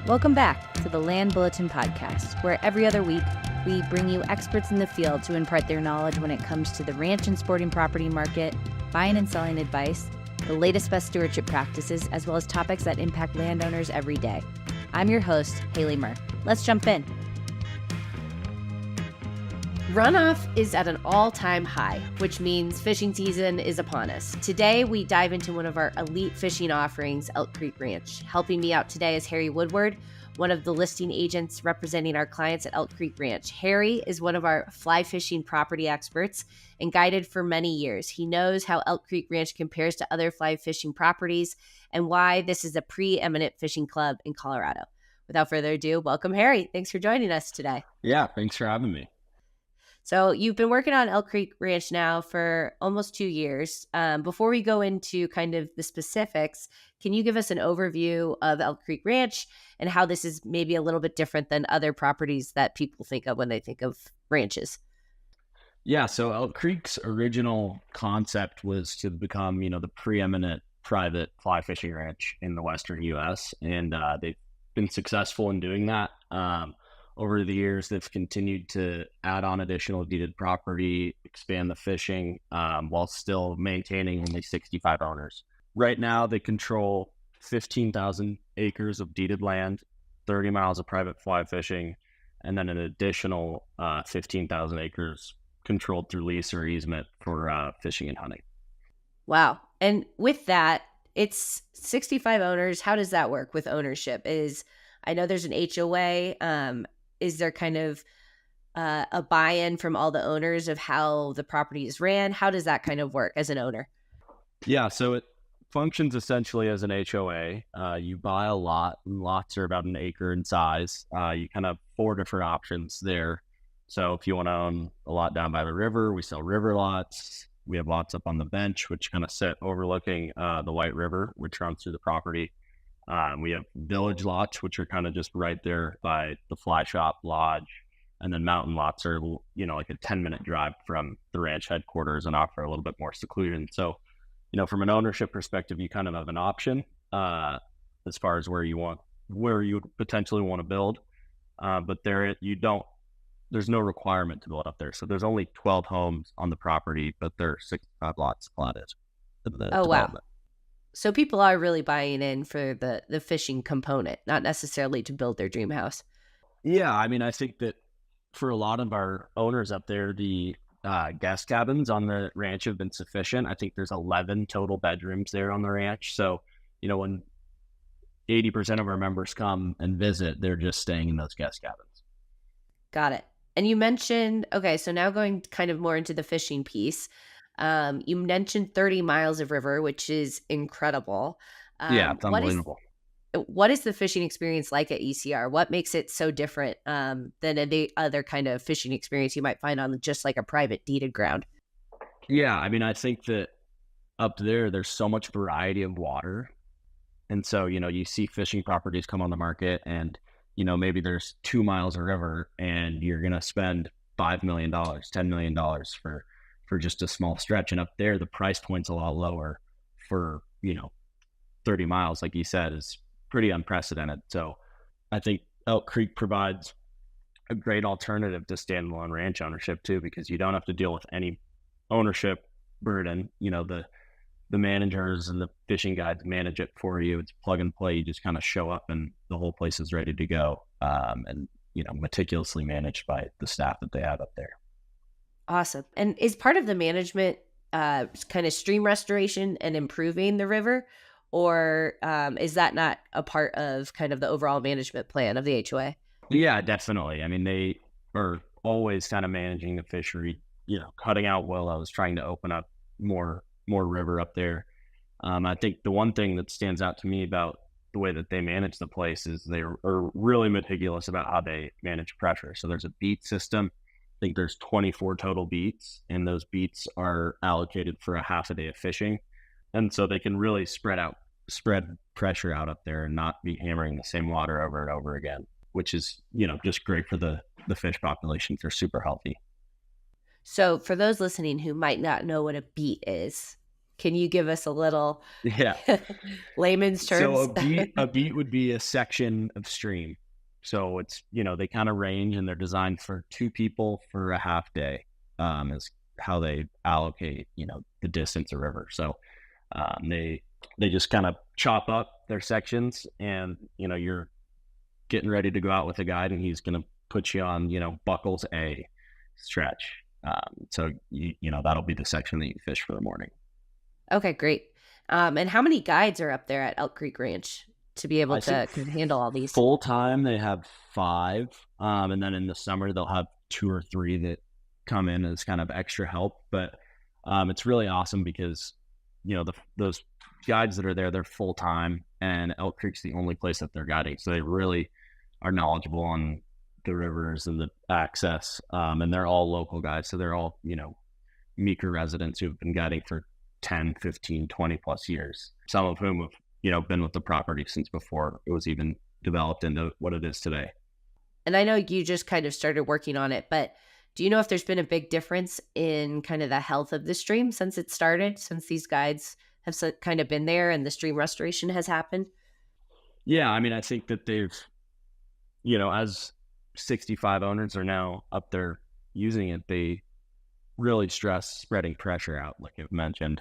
Welcome back to the Land Bulletin Podcast, where every other week we bring you experts in the field to impart their knowledge when it comes to the ranch and sporting property market, buying and selling advice, the latest best stewardship practices, as well as topics that impact landowners every day. I'm your host, Haley Mirr. Let's jump in. Runoff is at an all-time high, which means fishing season is upon us. Today, we dive into one of our elite fishing offerings, Elk Creek Ranch. Helping me out today is Harry Woodward, one of the listing agents representing our clients at Elk Creek Ranch. Harry is one of our fly fishing property experts and guided for many years. He knows how Elk Creek Ranch compares to other fly fishing properties and why this is a preeminent fishing club in Colorado. Without further ado, welcome, Harry. Thanks for joining us today. Yeah, thanks for having me. So you've been working on Elk Creek Ranch now for almost 2 years. Before we go into kind of the specifics, can you give us an overview of Elk Creek Ranch and how this is maybe a little bit different than other properties that people think of when they think of ranches? Yeah, so Elk Creek's original concept was to become, the preeminent private fly fishing ranch in the Western U.S., and they've been successful in doing that. Over the years, they've continued to add on additional deeded property, expand the fishing, while still maintaining only 65 owners. Right now, they control 15,000 acres of deeded land, 30 miles of private fly fishing, and then an additional 15,000 acres controlled through lease or easement for fishing and hunting. Wow. And with that, it's 65 owners. How does that work with ownership? I know there's an HOA. Is there kind of a buy-in from all the owners of how the property is ran? How does that kind of work as an owner? Yeah, so it functions essentially as an HOA. You buy a lot, and lots are about an acre in size. You kind of have 4 different options there. So if you want to own a lot down by the river, we sell river lots. We have lots up on the bench, which kind of sit overlooking the White River, which runs through the property. We have village lots, which are kind of just right there by the fly shop lodge. And then mountain lots are, like a 10-minute drive from the ranch headquarters and offer a little bit more seclusion. So, from an ownership perspective, you kind of have an option as far as where you would potentially want to build. But there's no requirement to build up there. So there's only 12 homes on the property, but there are 65 lots allotted to the development. Wow. So people are really buying in for the fishing component, not necessarily to build their dream house. Yeah, I think that for a lot of our owners up there, the guest cabins on the ranch have been sufficient. I think there's 11 total bedrooms there on the ranch. So, when 80% of our members come and visit, they're just staying in those guest cabins. Got it. And you mentioned, okay, so now going kind of more into the fishing piece. You mentioned 30 miles of river, which is incredible. Yeah, it's unbelievable. What is the fishing experience like at ECR? What makes it so different than any other kind of fishing experience you might find on just like a private deeded ground? Yeah, I think that up there's so much variety of water. And so, you see fishing properties come on the market and, maybe there's 2 miles of river and you're going to spend $5 million, $10 million for just a small stretch. And up there, the price point's a lot lower for, 30 miles, like you said, is pretty unprecedented. So I think Elk Creek provides a great alternative to standalone ranch ownership too, because you don't have to deal with any ownership burden. The managers and the fishing guides manage it for you. It's plug and play. You just kind of show up and the whole place is ready to go. And meticulously managed by the staff that they have up there. Awesome. And is part of the management kind of stream restoration and improving the river? Or is that not a part of kind of the overall management plan of the HOA? Yeah, definitely. They are always kind of managing the fishery, cutting out willows, trying to open up more river up there. I think the one thing that stands out to me about the way that they manage the place is they are really meticulous about how they manage pressure. So there's a beat system. I think there's 24 total beats, and those beats are allocated for a half a day of fishing. And so they can really spread pressure out up there and not be hammering the same water over and over again, which is, just great for the fish populations. They're super healthy. So for those listening who might not know what a beat is, Can you give us a little Yeah. layman's So terms? a beat would be a section of stream. So it's, they kind of range and they're designed for two people for a half day, is how they allocate, the distance of river. So they just kind of chop up their sections and, you're getting ready to go out with a guide and he's going to put you on, buckles A stretch. So, that'll be the section that you fish for the morning. Okay, great. And how many guides are up there at Elk Creek Ranch to be able I think to handle all these? full time they have 5, and then in the summer they'll have 2 or 3 that come in as kind of extra help. But it's really awesome because those guides that are there, they're full time, and Elk Creek's the only place that they're guiding, so they really are knowledgeable on the rivers and the access. And they're all local guides, so they're all Meeker residents who've been guiding for 10, 15, 20 plus years. Some of whom have been with the property since before it was even developed into what it is today. And I know you just kind of started working on it, but do you know if there's been a big difference in kind of the health of the stream since it started, since these guides have kind of been there and the stream restoration has happened? Yeah, I mean, I think that they've, as 65 owners are now up there using it, they really stress spreading pressure out, like I've mentioned.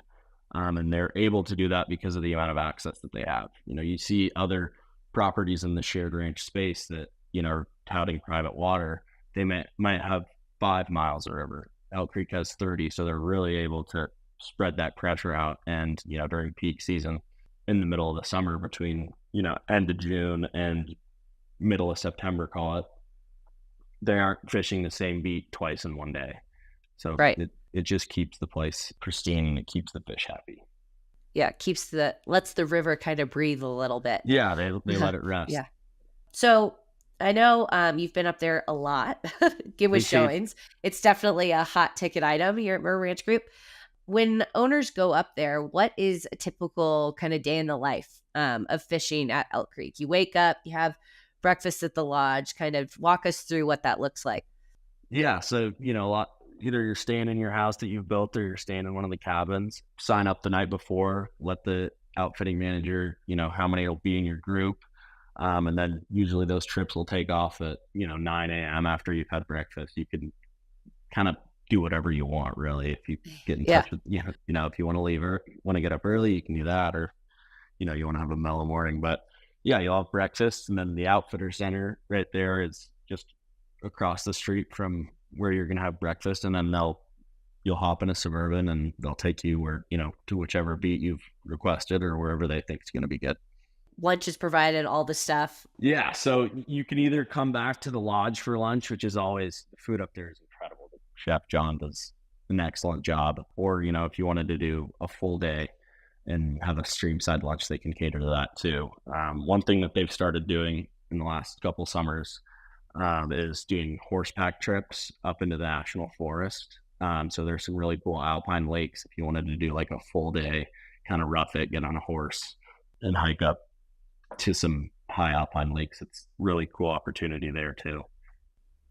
And they're able to do that because of the amount of access that they have. You see other properties in the shared ranch space that, are touting private water. They might have 5 miles of river. Elk Creek has 30, so they're really able to spread that pressure out. And, during peak season, in the middle of the summer, between, end of June and middle of September, call it, they aren't fishing the same beat twice in one day. So Right. it just keeps the place pristine and it keeps the fish happy. Yeah, lets the river kind of breathe a little bit. Yeah, they let it rest. Yeah. So I know you've been up there a lot with showings. It's definitely a hot ticket item here at Mirr Ranch Group. When owners go up there, what is a typical kind of day in the life of fishing at Elk Creek? You wake up, you have breakfast at the lodge. Kind of walk us through what that looks like. Yeah, so either you're staying in your house that you've built or you're staying in one of the cabins. Sign up the night before, let the outfitting manager, how many will be in your group. And then usually those trips will take off at, 9 a.m. after you've had breakfast. You can kind of do whatever you want, really. If you get in touch with, if you want to leave or want to get up early, you can do that. Or, you want to have a mellow morning. But yeah, you'll have breakfast. And then the outfitter center right there is just across the street from where you're going to have breakfast. And then you'll hop in a Suburban and they'll take you where, to whichever beat you've requested or wherever they think is going to be good. Lunch is provided, all the stuff. Yeah. So you can either come back to the lodge for lunch, which is always, the food up there is incredible. Chef John does an excellent job. Or, if you wanted to do a full day and have a streamside lunch, they can cater to that too. One thing that they've started doing in the last couple summers is doing horseback trips up into the national forest. So there's some really cool alpine lakes if you wanted to do like a full day, kind of rough it, get on a horse and hike up to some high alpine lakes. It's really cool opportunity there too.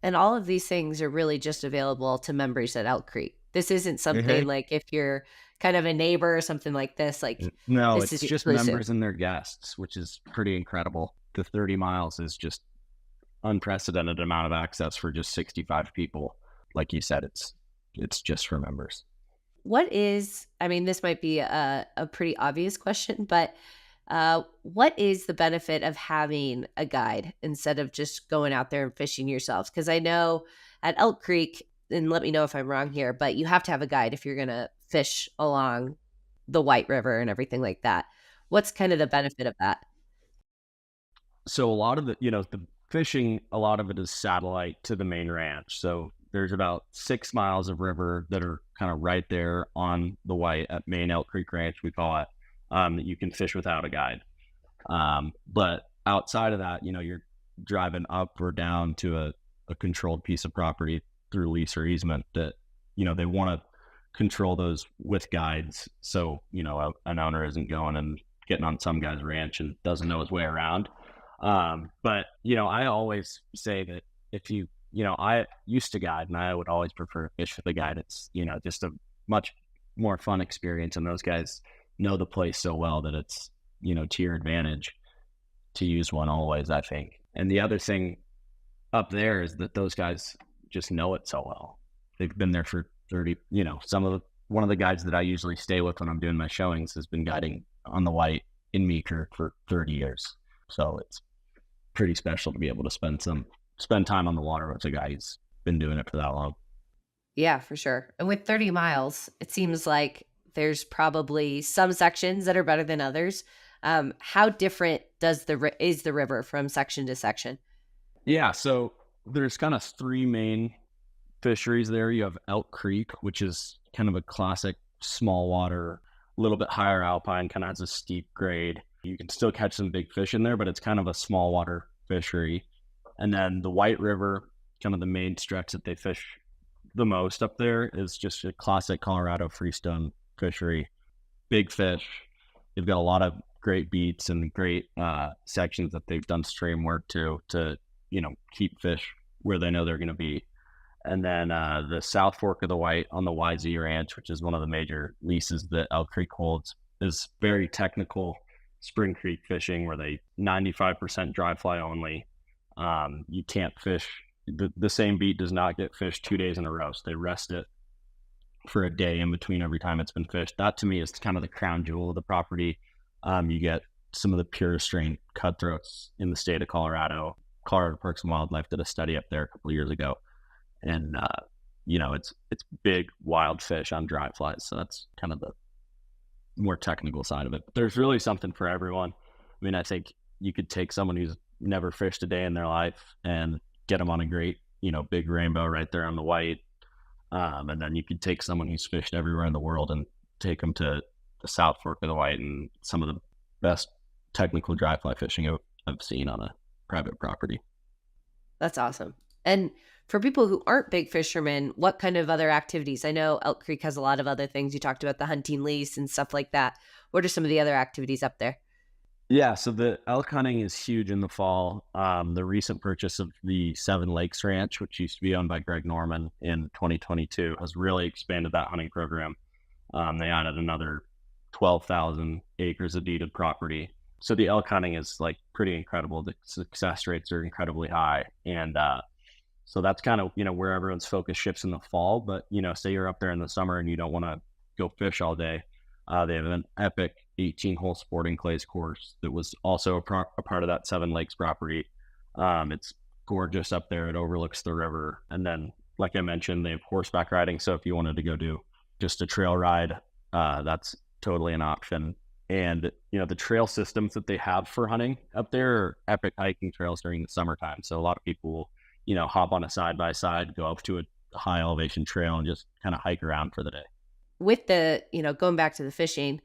And all of these things are really just available to members at Elk Creek. This isn't something like if you're kind of a neighbor or something like this. No, this it's is just exclusive. members and their guests, which is pretty incredible. The 30 miles is just unprecedented amount of access for just 65 people. Like you said, it's just for members. This might be a pretty obvious question, but what is the benefit of having a guide instead of just going out there and fishing yourselves? Because I know at Elk Creek, and let me know if I'm wrong here, but you have to have a guide if you're going to fish along the White River and everything like that. What's kind of the benefit of that? So a lot of the fishing, a lot of it is satellite to the main ranch. So there's about 6 miles of river that are kind of right there on the White at main Elk Creek Ranch, we call it, that you can fish without a guide. But outside of that, you're driving up or down to a controlled piece of property through lease or easement that, they want to control those with guides. So, an owner isn't going and getting on some guy's ranch and doesn't know his way around. But, I always say that if I used to guide and I would always prefer to fish with a guide. It's, just a much more fun experience. And those guys know the place so well that it's, to your advantage to use one always, I think. And the other thing up there is that those guys just know it so well. They've been there for 30, one of the guides that I usually stay with when I'm doing my showings has been guiding on the white in Meeker for 30 years. So it's pretty special to be able to spend time on the water with a guy who's been doing it for that long. Yeah, for sure. And with 30 miles, it seems like there's probably some sections that are better than others. How different is the river from section to section? Yeah, so there's kind of three main fisheries there. You have Elk Creek, which is kind of a classic small water, a little bit higher alpine, kind of has a steep grade. You can still catch some big fish in there, but it's kind of a small water fishery. And then the White River, kind of the main stretch that they fish the most up there, is just a classic Colorado freestone fishery. Big fish. They've got a lot of great beats and great sections that they've done stream work to keep fish where they know they're going to be. And then the South Fork of the White on the YZ Ranch, which is one of the major leases that Elk Creek holds, is very technical spring creek fishing where they 95% dry fly only. You can't fish. The same beat does not get fished 2 days in a row. So they rest it for a day in between every time it's been fished. That to me is kind of the crown jewel of the property. You get some of the purest strain cutthroats in the state of Colorado. Colorado Parks and Wildlife did a study up there a couple of years ago. And, it's big wild fish on dry flies. So that's kind of the more technical side of it. But there's really something for everyone. I mean, I think you could take someone who's never fished a day in their life and get them on a great, big rainbow right there on the White. And then you could take someone who's fished everywhere in the world and take them to the South Fork of the White and some of the best technical dry fly fishing I've seen on a private property. That's awesome. And for people who aren't big fishermen, what kind of other activities? I know Elk Creek has a lot of other things. You talked about the hunting lease and stuff like that. What are some of the other activities up there? Yeah, so the elk hunting is huge in the fall. The recent purchase of the Seven Lakes Ranch, which used to be owned by Greg Norman in 2022, has really expanded that hunting program. They added another 12,000 acres of deeded property. So the elk hunting is like pretty incredible. The success rates are incredibly high. And so that's kind of, where everyone's focus shifts in the fall. But, say you're up there in the summer and you don't want to go fish all day. They have an epic 18-hole sporting clays course that was also a part of that Seven Lakes property. It's gorgeous up there. It overlooks the river. And then, like I mentioned, they have horseback riding. So if you wanted to go do just a trail ride, that's totally an option. And, the trail systems that they have for hunting up there are epic hiking trails during the summertime. So a lot of people will, hop on a side-by-side, go up to a high elevation trail and just kind of hike around for the day. With the, going back to the fishing,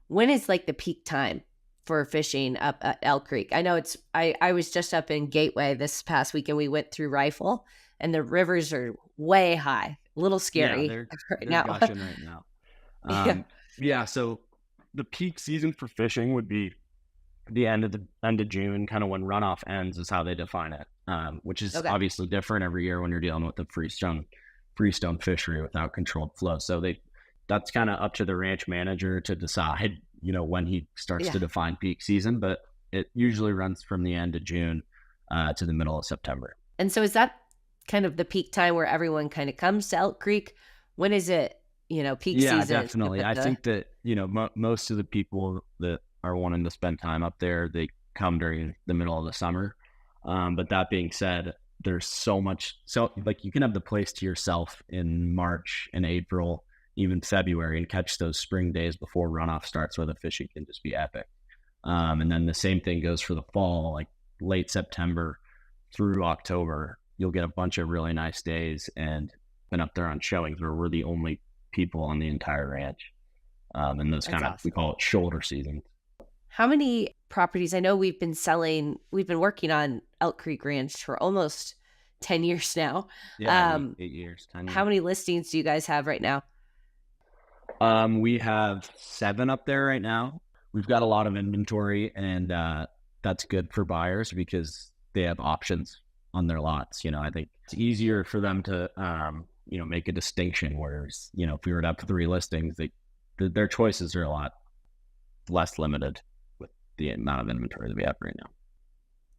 when is like the peak time for fishing up at Elk Creek? I know I was just up in Gateway this past weekend. We went through Rifle and the rivers are way high, a little scary. Yeah, they're now. Gushing right now. Yeah. So the peak season for fishing would be the end of June, kind of when runoff ends is how they define it, which is obviously different every year when you're dealing with the freestone fishery without controlled flow. So that's kind of up to the ranch manager to decide, when he starts to define peak season, but it usually runs from the end of June to the middle of September. And so is that kind of the peak time where everyone kind of comes to Elk Creek? When is it, peak season? Yeah, definitely. I think that, most of the people that are wanting to spend time up there, they come during the middle of the summer. But that being said, there's so you can have the place to yourself in March and April, even February, and catch those spring days before runoff starts where the fishing can just be epic. And then the same thing goes for the fall, like late September through October, you'll get a bunch of really nice days. And been up there on showings where we're the only people on the entire ranch. And those kind of, we call it shoulder season. How many properties? I know we've been working on Elk Creek Ranch for almost 10 years now. Yeah, 8 years, 10 years. How many listings do you guys have right now? We have 7 up there right now. We've got a lot of inventory, and that's good for buyers because they have options on their lots. I think it's easier for them to make a distinction. Whereas, if we were to have 3 listings, their choices are a lot less limited with the amount of inventory that we have right now.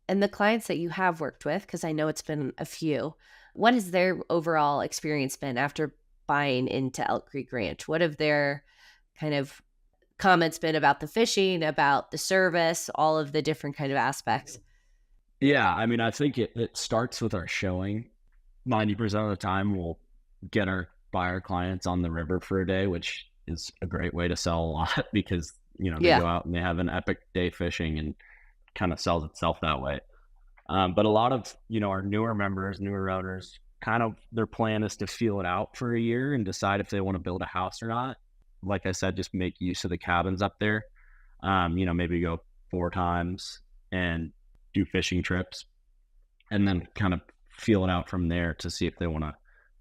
And the clients that you have worked with, because I know it's been a few, what has their overall experience been after buying into Elk Creek Ranch? What have their kind of comments been about the fishing, about the service, all of the different kind of aspects? Yeah, I mean, I think it starts with our showing. 90% of the time, we'll get our buyer clients on the river for a day, which is a great way to sell a lot because, they go out and they have an epic day fishing and kind of sells itself that way. But a lot of, our newer members, newer owners, kind of their plan is to feel it out for a year and decide if they want to build a house or not. Like I said, just make use of the cabins up there. Maybe go 4 times and do fishing trips and then kind of feel it out from there to see if they want to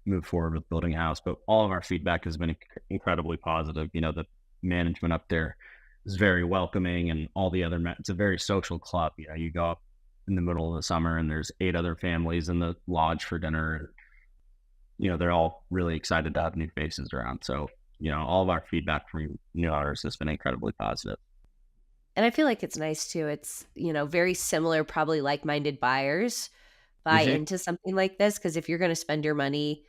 move forward with building a house. But all of our feedback has been incredibly positive. The management up there is very welcoming, and all the other, it's a very social club. You go up in the middle of the summer and there's 8 other families in the lodge for dinner. They're all really excited to have new faces around. So, all of our feedback from new owners has been incredibly positive. And I feel like it's nice too. It's, very similar, probably like-minded buyers buy into something like this. Because if you're going to spend your money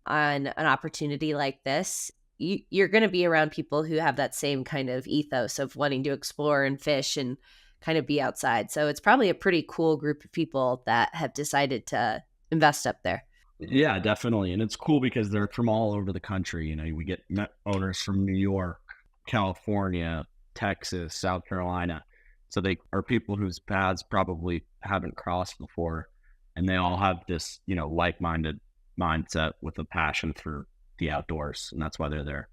on an opportunity like this, you're going to be around people who have that same kind of ethos of wanting to explore and fish and kind of be outside. So it's probably a pretty cool group of people that have decided to invest up there. Yeah, definitely. And it's cool because they're from all over the country. We get owners from New York, California, Texas, South Carolina. So they are people whose paths probably haven't crossed before. And they all have this, like-minded mindset with a passion for the outdoors. And that's why they're there.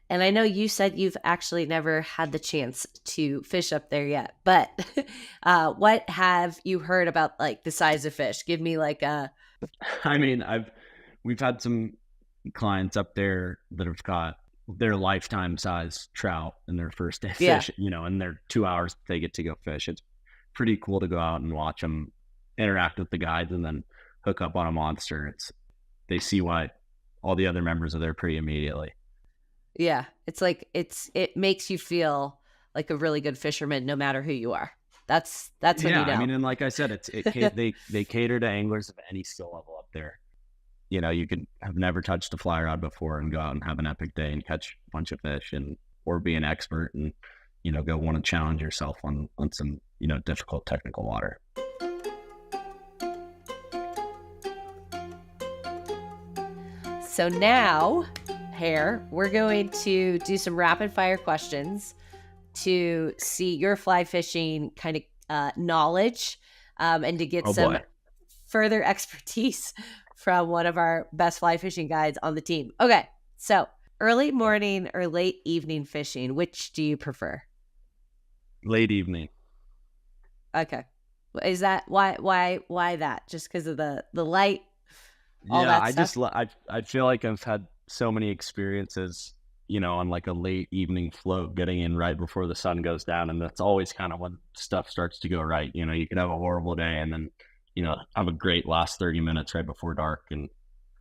And I know you said you've actually never had the chance to fish up there yet, but what have you heard about like the size of fish? Give me like a... I mean, we've had some clients up there that have got their lifetime size trout in their first day fish, in their 2 hours they get to go fish. It's pretty cool to go out and watch them interact with the guides and then hook up on a monster. They see why all the other members are there pretty immediately. Yeah. It's like, it makes you feel like a really good fisherman, no matter who you are. That's when you know. I mean, and like I said, they cater to anglers of any skill level up there. You could have never touched a fly rod before and go out and have an epic day and catch a bunch of fish or be an expert and, go want to challenge yourself on some, difficult technical water. So now, Hare, we're going to do some rapid fire questions to see your fly fishing kind of knowledge and to get some further expertise from one of our best fly fishing guides on the team. Okay, so early morning or late evening fishing, which do you prefer? Late evening. Okay. Is that why that? Just because of the light? I feel like I've had so many experiences, on like a late evening float, getting in right before the sun goes down. And that's always kind of when stuff starts to go right. You could have a horrible day and then, have a great last 30 minutes right before dark. And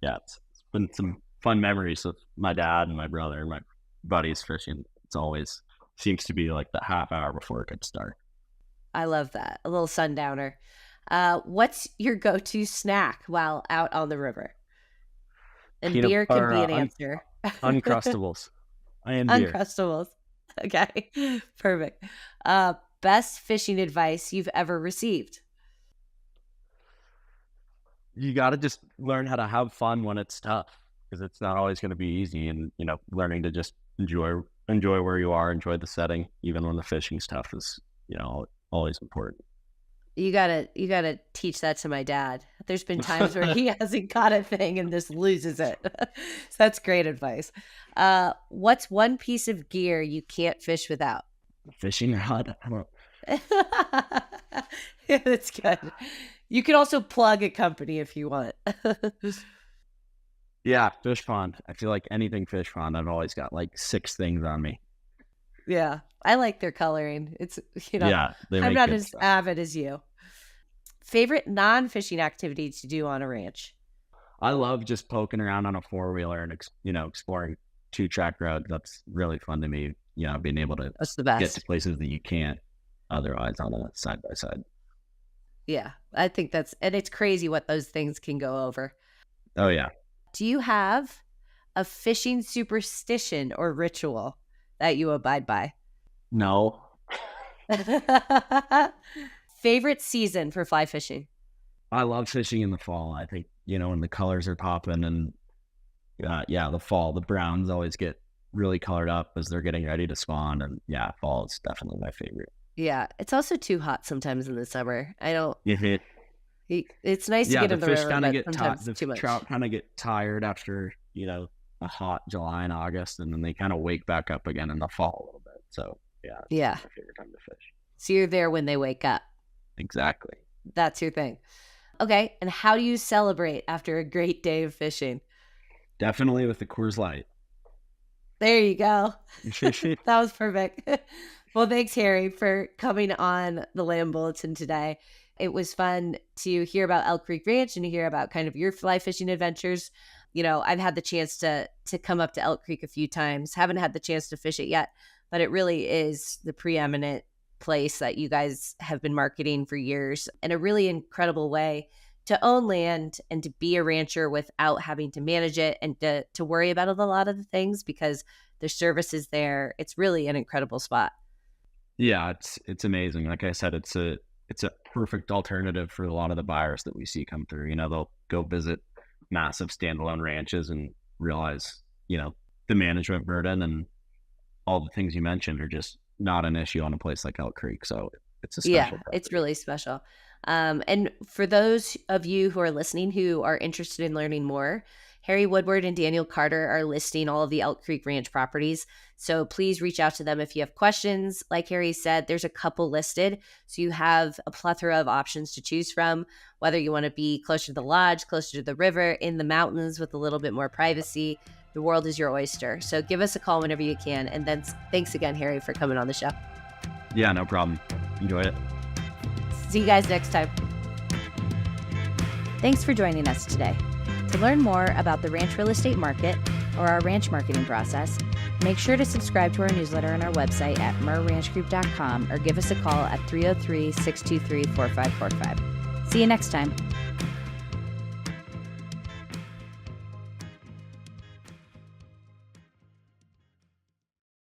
yeah, it's been some fun memories with my dad and my brother and my buddies fishing. It's always seems to be like the half hour before it gets dark. I love that. A little sundowner. What's your go-to snack while out on the river? And beer could be an answer. Uncrustables. I am beer. Uncrustables. Okay. Perfect. Best fishing advice you've ever received? You got to just learn how to have fun when it's tough, because it's not always going to be easy. And, learning to just enjoy where you are, enjoy the setting, even when the fishing's tough is, always important. You gotta teach that to my dad. There's been times where he hasn't caught a thing and just loses it. So that's great advice. What's one piece of gear you can't fish without? Fishing rod. I don't know. Yeah, that's good. You can also plug a company if you want. Yeah, fish pond. I feel like anything fish pond, I've always got like 6 things on me. Yeah, I like their coloring. It's, yeah, I'm not as avid as you. Favorite non-fishing activity to do on a ranch? I love just poking around on a four-wheeler and, exploring two-track roads. That's really fun to me, being able to That's the get best. to places that you can't otherwise on a side-by-side. Yeah, I think and it's crazy what those things can go over. Oh, yeah. Do you have a fishing superstition or ritual that you abide by? No. Favorite season for fly fishing? I love fishing in the fall. I think, when the colors are popping and the fall, the browns always get really colored up as they're getting ready to spawn. And yeah, fall is definitely my favorite. Yeah, it's also too hot sometimes in the summer. I don't. Mhm. It's nice to get in the fish river, kind of but get sometimes the too much. trout kind of get tired after a hot July and August, and then they kind of wake back up again in the fall a little bit. So yeah, Yeah. my favorite time to fish. So you're there when they wake up. Exactly. That's your thing. Okay, and how do you celebrate after a great day of fishing? Definitely with the Coors Light. There you go. That was perfect. Well, thanks, Harry, for coming on the Lamb Bulletin today. It was fun to hear about Elk Creek Ranch and to hear about kind of your fly fishing adventures. I've had the chance to come up to Elk Creek a few times. Haven't had the chance to fish it yet, but it really is the preeminent place that you guys have been marketing for years, and a really incredible way to own land and to be a rancher without having to manage it and to worry about a lot of the things, because their service is there. It's really an incredible spot. Yeah, it's amazing. Like I said, it's a perfect alternative for a lot of the buyers that we see come through. They'll go visit massive standalone ranches and realize, the management burden and all the things you mentioned are just not an issue on a place like Elk Creek. So it's a special property. It's really special. And for those of you who are listening who are interested in learning more, Harry Woodward and Daniel Carter are listing all of the Elk Creek Ranch properties. So please reach out to them if you have questions. Like Harry said, there's a couple listed. So you have a plethora of options to choose from, whether you want to be closer to the lodge, closer to the river, in the mountains with a little bit more privacy. The world is your oyster. So give us a call whenever you can. And then thanks again, Harry, for coming on the show. Yeah, no problem. Enjoy it. See you guys next time. Thanks for joining us today. To learn more about the ranch real estate market or our ranch marketing process, make sure to subscribe to our newsletter on our website at mirranchgroup.com or give us a call at 303-623-4545. See you next time.